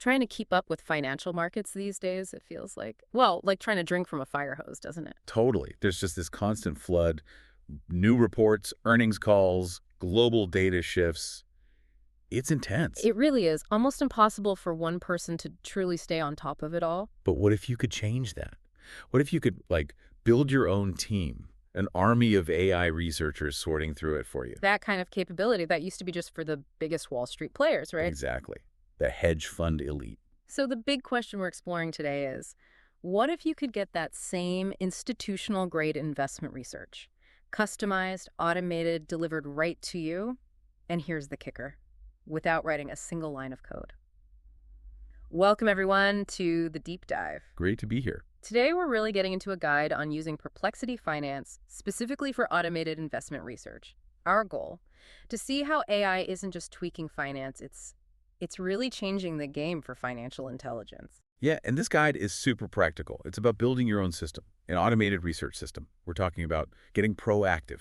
Trying to keep up with financial markets these days, it feels like. Well, like trying to drink from a fire hose, doesn't it? Totally. There's just this constant flood, new reports, earnings calls, global data shifts. It's intense. It really is almost impossible for one person to truly stay on top of it all. But what if you could change that? What if you could, like, build your own team, an army of AI researchers sorting through it for you? That kind of capability, that used to be just for the biggest Wall Street players, right? Exactly. The hedge fund elite. So the big question we're exploring today is, what if you could get that same institutional-grade investment research, customized, automated, delivered right to you? And here's the kicker, without writing a single line of code. Welcome, everyone, to the Deep Dive. Great to be here. Today, we're really getting into a guide on using Perplexity Finance specifically for automated investment research. Our goal, to see how AI isn't just tweaking finance, it's really changing the game for financial intelligence. Yeah, and this guide is super practical. It's about building your own system, an automated research system. We're talking about getting proactive,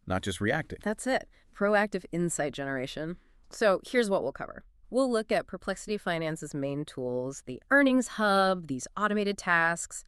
not just reacting. That's it. Proactive insight generation. So here's what we'll cover. We'll look at Perplexity Finance's main tools, the earnings hub, these automated tasks,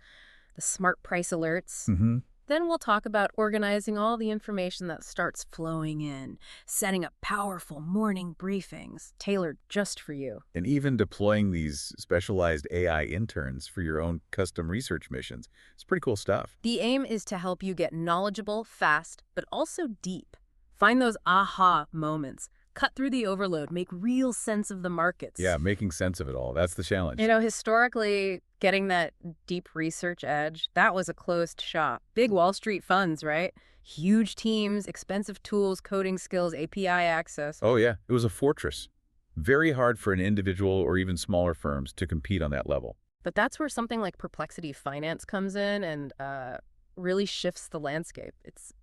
the smart price alerts. Then we'll talk about organizing all the information that starts flowing in, setting up powerful morning briefings tailored just for you. And even deploying these specialized AI interns for your own custom research missions. It's pretty cool stuff. The aim is to help you get knowledgeable, fast, but also deep. Find those aha moments. Cut through the overload, make real sense of the markets. Yeah, making sense of it all. That's the challenge. Historically, getting that deep research edge, that was a closed shop. Big Wall Street funds, right? Huge teams, expensive tools, coding skills, API access. Oh, yeah. It was a fortress. Very hard for an individual or even smaller firms to compete on that level. But that's where something like Perplexity Finance comes in and really shifts the landscape. It's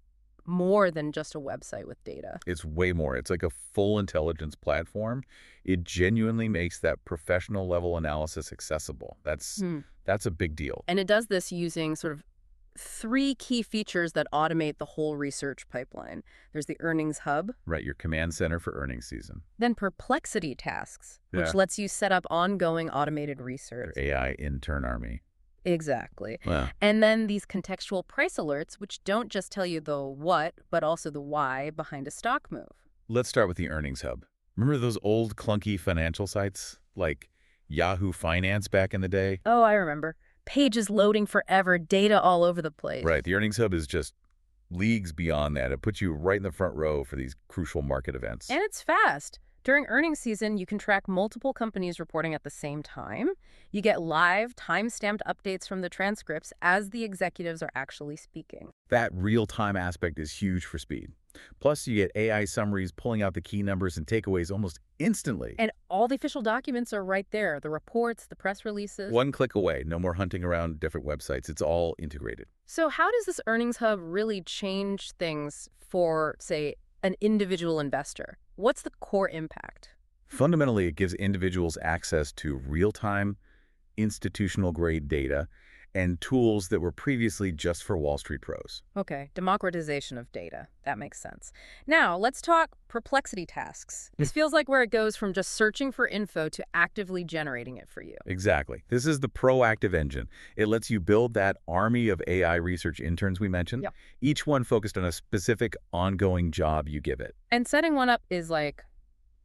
more than just a website with data. It's way more. It's like a full intelligence platform. It genuinely makes that professional level analysis accessible. That's a big deal. And it does this using sort of three key features that automate the whole research pipeline. There's the earnings hub. Right, your command center for earnings season. Then Perplexity tasks, which lets you set up ongoing automated research. Your AI intern army. Exactly. Wow. And then these contextual price alerts, which don't just tell you the what, but also the why behind a stock move. Let's start with the earnings hub. Remember those old clunky financial sites like Yahoo Finance back in the day? Oh, I remember. Pages loading forever, data all over the place. Right. The earnings hub is just leagues beyond that. It puts you right in the front row for these crucial market events. And it's fast. During earnings season, you can track multiple companies reporting at the same time. You get live, time-stamped updates from the transcripts as the executives are actually speaking. That real-time aspect is huge for speed. Plus, you get AI summaries pulling out the key numbers and takeaways almost instantly. And all the official documents are right there, the reports, the press releases. One click away, no more hunting around different websites. It's all integrated. So how does this earnings hub really change things for, say, an individual investor? What's the core impact? Fundamentally, it gives individuals access to real-time, institutional-grade data and tools that were previously just for Wall Street pros. Okay, democratization of data. That makes sense. Now, let's talk Perplexity tasks. This feels like where it goes from just searching for info to actively generating it for you. Exactly. This is the proactive engine. It lets you build that army of AI research interns we mentioned, each one focused on a specific ongoing job you give it. And setting one up is like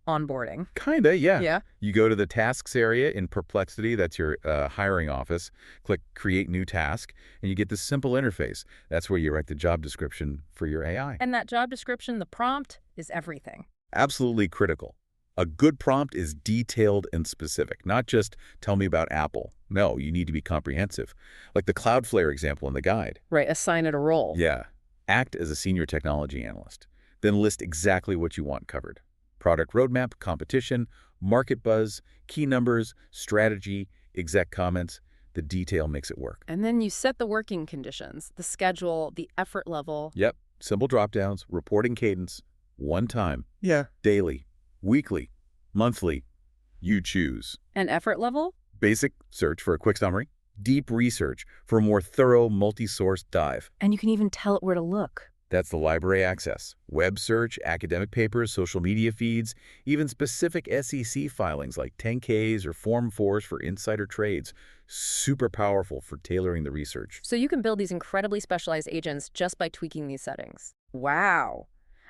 onboarding. Kinda, yeah. Yeah. You go to the tasks area in Perplexity, that's your hiring office, click Create New Task, and you get this simple interface. That's where you write the job description for your AI. And that job description, the prompt, is everything. Absolutely critical. A good prompt is detailed and specific, not just tell me about Apple. No, you need to be comprehensive. Like the Cloudflare example in the guide. Right, assign it a role. Yeah. Act as a senior technology analyst. Then list exactly what you want covered. Product roadmap, competition, market buzz, key numbers, strategy, exec comments. The detail makes it work. And then you set the working conditions, the schedule, the effort level. Yep. Simple drop-downs, reporting cadence, one time. Yeah. Daily, weekly, monthly. You choose. And effort level? Basic search for a quick summary. Deep research for a more thorough multi-source dive. And you can even tell it where to look. That's the library access, web search, academic papers, social media feeds, even specific SEC filings like 10Ks or Form 4s for insider trades. Super powerful for tailoring the research. So you can build these incredibly specialized agents just by tweaking these settings. Wow.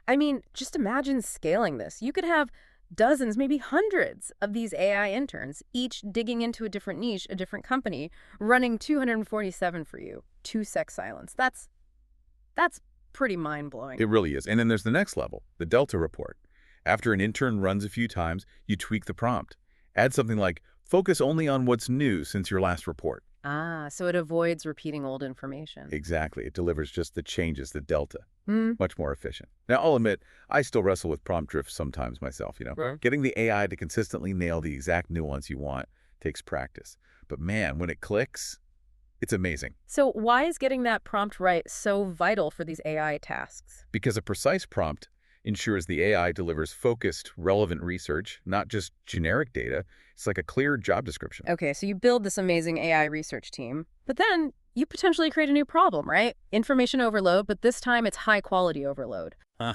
I mean, just imagine scaling this. You could have dozens, maybe hundreds of these AI interns, each digging into a different niche, a different company, running 247 for you. 2-sec silence. That's pretty mind-blowing. It really is. And then there's the next level, the Delta report. After an intern runs a few times, you tweak the prompt. Add something like, focus only on what's new since your last report. Ah, so it avoids repeating old information. Exactly. It delivers just the changes, the delta. Hmm. Much more efficient. Now, I'll admit, I still wrestle with prompt drift sometimes myself. Right. Getting the AI to consistently nail the exact nuance you want takes practice. But man, when it clicks, it's amazing. So why is getting that prompt right so vital for these AI tasks? Because a precise prompt ensures the AI delivers focused, relevant research, not just generic data. It's like a clear job description. Okay, so you build this amazing AI research team, but then you potentially create a new problem, right? Information overload, but this time it's high-quality overload. Huh.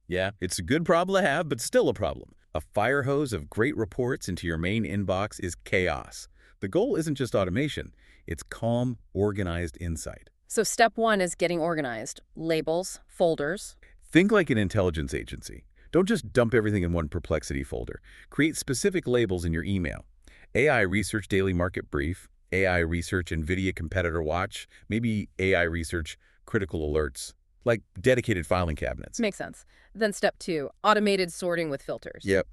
Yeah, it's a good problem to have, but still a problem. A fire hose of great reports into your main inbox is chaos. The goal isn't just automation. It's calm, organized insight. So step one is getting organized. Labels, folders. Think like an intelligence agency. Don't just dump everything in one Perplexity folder. Create specific labels in your email. AI Research Daily Market Brief, AI Research NVIDIA Competitor Watch, maybe AI Research Critical Alerts, like dedicated filing cabinets. Makes sense. Then step two, automated sorting with filters. Yep.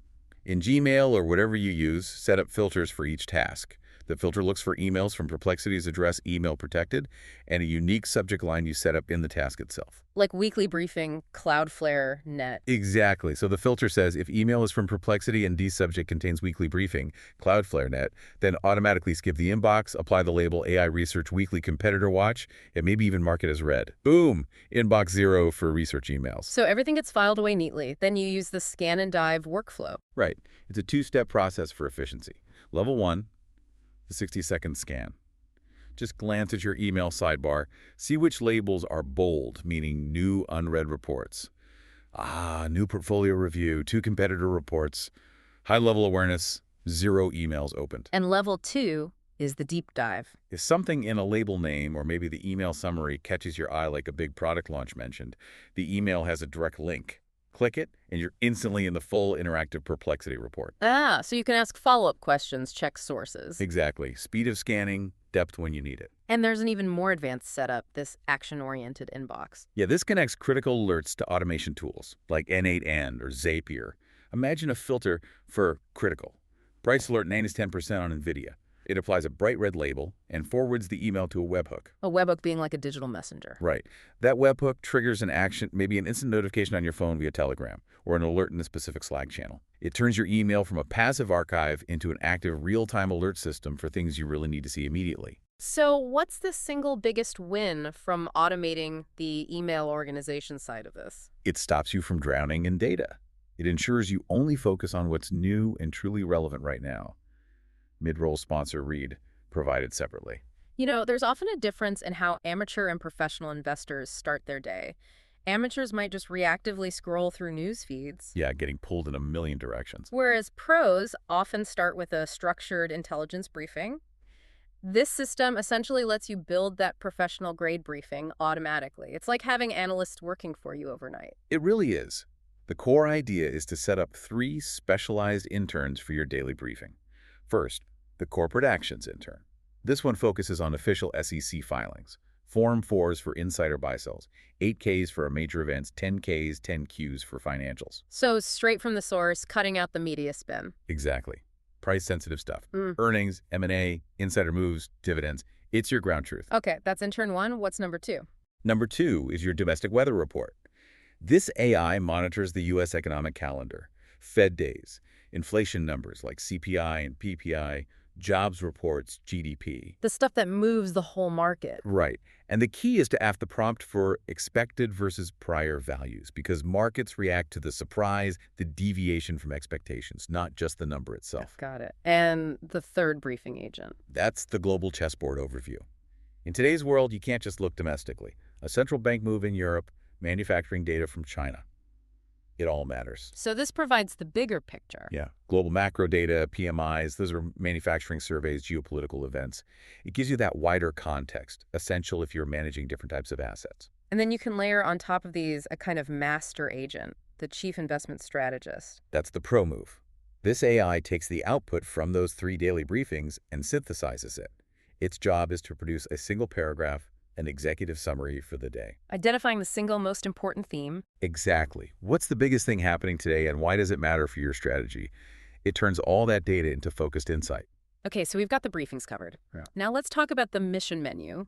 In Gmail or whatever you use, set up filters for each task. The filter looks for emails from Perplexity's address email protected and a unique subject line you set up in the task itself. Like weekly briefing, Cloudflare, net. Exactly. So the filter says if email is from Perplexity and D subject contains weekly briefing, Cloudflare net, then automatically skip the inbox, apply the label AI Research Weekly Competitor Watch, and maybe even mark it as read. Boom! Inbox 0 for research emails. So everything gets filed away neatly. Then you use the scan and dive workflow. Right. It's a two-step process for efficiency. Level 1, the 60-second scan. Just glance at your email sidebar. See which labels are bold, meaning new unread reports. New portfolio review, 2 competitor reports. High-level awareness, 0 emails opened. And level two is the deep dive. If something in a label name or maybe the email summary catches your eye like a big product launch mentioned, the email has a direct link. Click it, and you're instantly in the full interactive Perplexity report. Ah, so you can ask follow-up questions, check sources. Exactly. Speed of scanning, depth when you need it. And there's an even more advanced setup, this action-oriented inbox. Yeah, this connects critical alerts to automation tools like N8N or Zapier. Imagine a filter for critical. Price alert minus 10% on NVIDIA. It applies a bright red label and forwards the email to a webhook. A webhook being like a digital messenger. Right. That webhook triggers an action, maybe an instant notification on your phone via Telegram or an alert in a specific Slack channel. It turns your email from a passive archive into an active real-time alert system for things you really need to see immediately. So what's the single biggest win from automating the email organization side of this? It stops you from drowning in data. It ensures you only focus on what's new and truly relevant right now. Mid-roll sponsor read, provided separately. You know, there's often a difference in how amateur and professional investors start their day. Amateurs might just reactively scroll through news feeds. Yeah, getting pulled in a million directions. Whereas pros often start with a structured intelligence briefing. This system essentially lets you build that professional grade briefing automatically. It's like having analysts working for you overnight. It really is. The core idea is to set up 3 specialized interns for your daily briefing. First, the Corporate Actions intern. This one focuses on official SEC filings, Form 4s for insider buy-sells, 8Ks for major events, 10Ks, 10Qs for financials. So straight from the source, cutting out the media spin. Exactly. Price-sensitive stuff. Earnings, M&A, insider moves, dividends. It's your ground truth. Okay, that's intern 1. What's number 2? Number 2 is your domestic weather report. This AI monitors the U.S. economic calendar, Fed days, inflation numbers like CPI and PPI, jobs reports, GDP. The stuff that moves the whole market. Right. And the key is to ask the prompt for expected versus prior values because markets react to the surprise, the deviation from expectations, not just the number itself. Got it. And the third briefing agent. That's the global chessboard overview. In today's world, you can't just look domestically. A central bank move in Europe, manufacturing data from China. It all matters. So this provides the bigger picture. Yeah, global macro data, PMIs, those are manufacturing surveys, geopolitical events. It gives you that wider context, essential if you're managing different types of assets. And then you can layer on top of these a kind of master agent, the chief investment strategist. That's the pro move. This AI takes the output from those 3 daily briefings and synthesizes it. Its job is to produce a single paragraph, an executive summary for the day. Identifying the single most important theme. Exactly. What's the biggest thing happening today and why does it matter for your strategy? It turns all that data into focused insight. Okay, so we've got the briefings covered. Yeah. Now let's talk about the mission menu,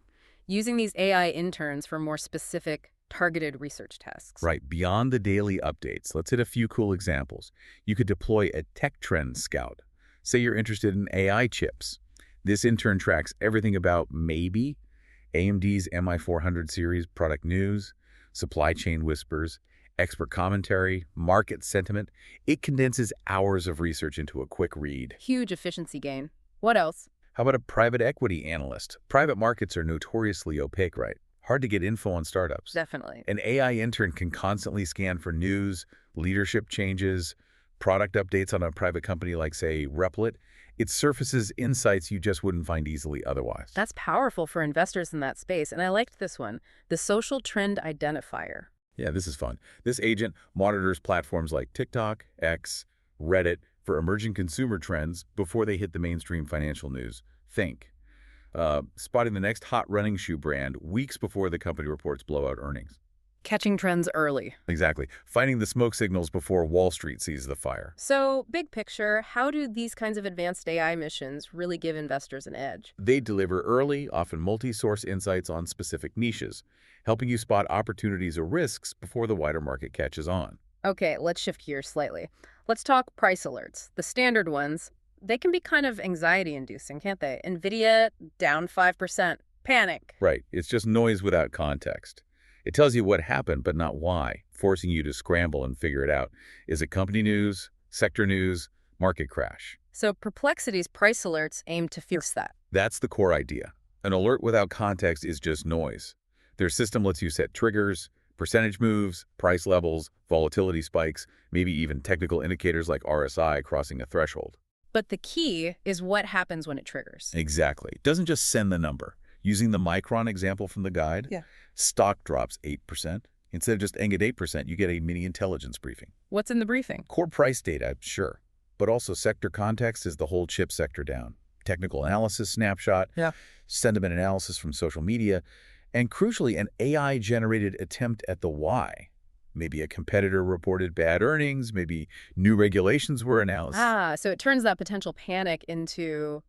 using these AI interns for more specific, targeted research tasks. Right. Beyond the daily updates, let's hit a few cool examples. You could deploy a tech trend scout. Say you're interested in AI chips. This intern tracks everything about maybe AMD's MI400 series product news, supply chain whispers, expert commentary, market sentiment. It condenses hours of research into a quick read. Huge efficiency gain. What else? How about a private equity analyst? Private markets are notoriously opaque, right? Hard to get info on startups. Definitely. An AI intern can constantly scan for news, leadership changes, product updates on a private company like, say, Replit. It surfaces insights you just wouldn't find easily otherwise. That's powerful for investors in that space, and I liked this one, the social trend identifier. Yeah, this is fun. This agent monitors platforms like TikTok, X, Reddit for emerging consumer trends before they hit the mainstream financial news. Think. Spotting the next hot running shoe brand weeks before the company reports blowout earnings. Catching trends early. Exactly. Finding the smoke signals before Wall Street sees the fire. So, big picture, how do these kinds of advanced AI missions really give investors an edge? They deliver early, often multi-source insights on specific niches, helping you spot opportunities or risks before the wider market catches on. Okay, let's shift gears slightly. Let's talk price alerts. The standard ones, they can be kind of anxiety-inducing, can't they? NVIDIA down 5%. Panic. Right. It's just noise without context. It tells you what happened, but not why, forcing you to scramble and figure it out. Is it company news, sector news, market crash? So Perplexity's price alerts aim to fix that. That's the core idea. An alert without context is just noise. Their system lets you set triggers, percentage moves, price levels, volatility spikes, maybe even technical indicators like RSI crossing a threshold. But the key is what happens when it triggers. Exactly. It doesn't just send the number. Using the Micron example from the guide, stock drops 8%. Instead of just ending at 8%, you get a mini intelligence briefing. What's in the briefing? Core price data, sure, but also sector context is the whole chip sector down. Technical analysis snapshot, sentiment analysis from social media, and crucially, an AI-generated attempt at the why. Maybe a competitor reported bad earnings, maybe new regulations were announced. So it turns that potential panic into,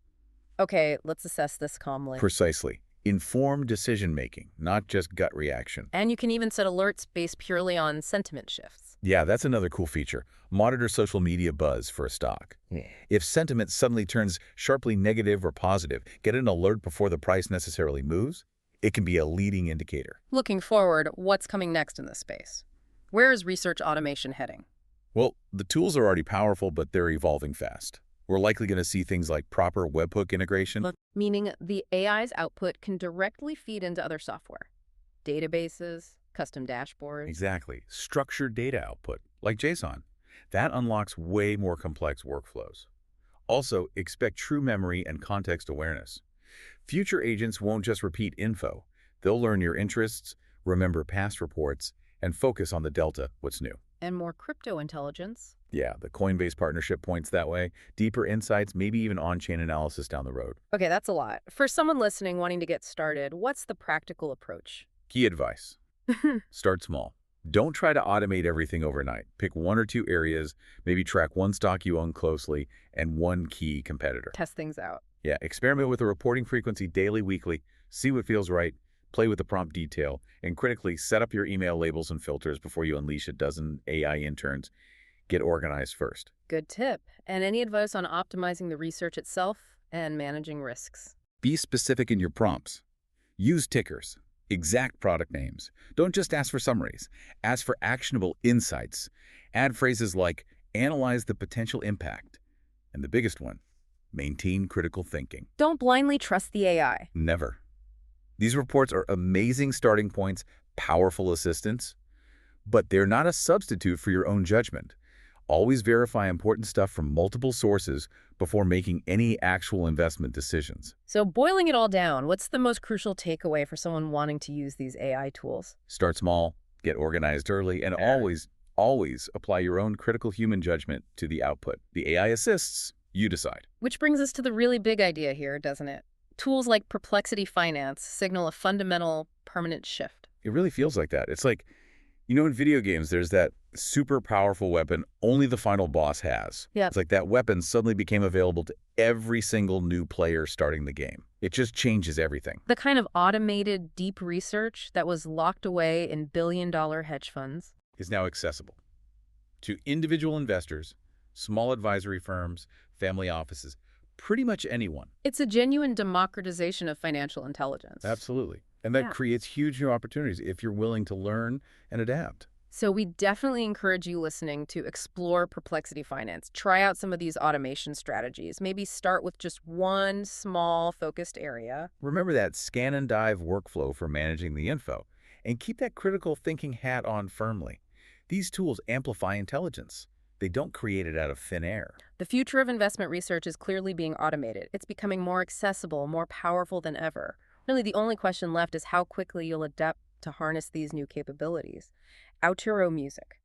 okay, let's assess this calmly. Precisely. Informed decision-making, not just gut reaction. And you can even set alerts based purely on sentiment shifts. Yeah, that's another cool feature. Monitor social media buzz for a stock. If sentiment suddenly turns sharply negative or positive, get an alert before the price necessarily moves. It can be a leading indicator. Looking forward, what's coming next in this space? Where is research automation heading? Well, the tools are already powerful, but they're evolving fast. We're likely going to see things like proper webhook integration. Meaning the AI's output can directly feed into other software. Databases, custom dashboards. Exactly. Structured data output, like JSON. That unlocks way more complex workflows. Also, expect true memory and context awareness. Future agents won't just repeat info. They'll learn your interests, remember past reports, and focus on the delta, what's new. And more crypto intelligence. Yeah, the Coinbase partnership points that way. Deeper insights, maybe even on-chain analysis down the road. Okay, that's a lot. For someone listening wanting to get started, what's the practical approach? Key advice. Start small. Don't try to automate everything overnight. Pick 1 or 2 areas, maybe track one stock you own closely, and one key competitor. Test things out. Yeah, experiment with a reporting frequency daily, weekly, see what feels right, play with the prompt detail, and critically set up your email labels and filters before you unleash a dozen AI interns. Get organized first. Good tip. And any advice on optimizing the research itself and managing risks? Be specific in your prompts. Use tickers, exact product names. Don't just ask for summaries. Ask for actionable insights. Add phrases like, analyze the potential impact. And the biggest one, maintain critical thinking. Don't blindly trust the AI. Never. These reports are amazing starting points, powerful assistants, But they're not a substitute for your own judgment. Always verify important stuff from multiple sources before making any actual investment decisions. So boiling it all down, what's the most crucial takeaway for someone wanting to use these AI tools? Start small, get organized early, and always apply your own critical human judgment to the output. The AI assists, you decide. Which brings us to the really big idea here, doesn't it? Tools like Perplexity Finance signal a fundamental, permanent shift. It really feels like that. It's like, in video games, there's that super powerful weapon only the final boss has. Yeah. It's like that weapon suddenly became available to every single new player starting the game. It just changes everything. The kind of automated, deep research that was locked away in billion-dollar hedge funds Is now accessible to individual investors, small advisory firms, family offices, pretty much anyone. It's a genuine democratization of financial intelligence. Absolutely. And that Yeah. creates huge new opportunities if you're willing to learn and adapt. So we definitely encourage you listening to explore Perplexity Finance. Try out some of these automation strategies. Maybe start with just one small focused area. Remember that scan and dive workflow for managing the info, and keep that critical thinking hat on firmly. These tools amplify intelligence. They don't create it out of thin air. The future of investment research is clearly being automated. It's becoming more accessible, more powerful than ever. Really, the only question left is how quickly you'll adapt to harness these new capabilities. Outro music.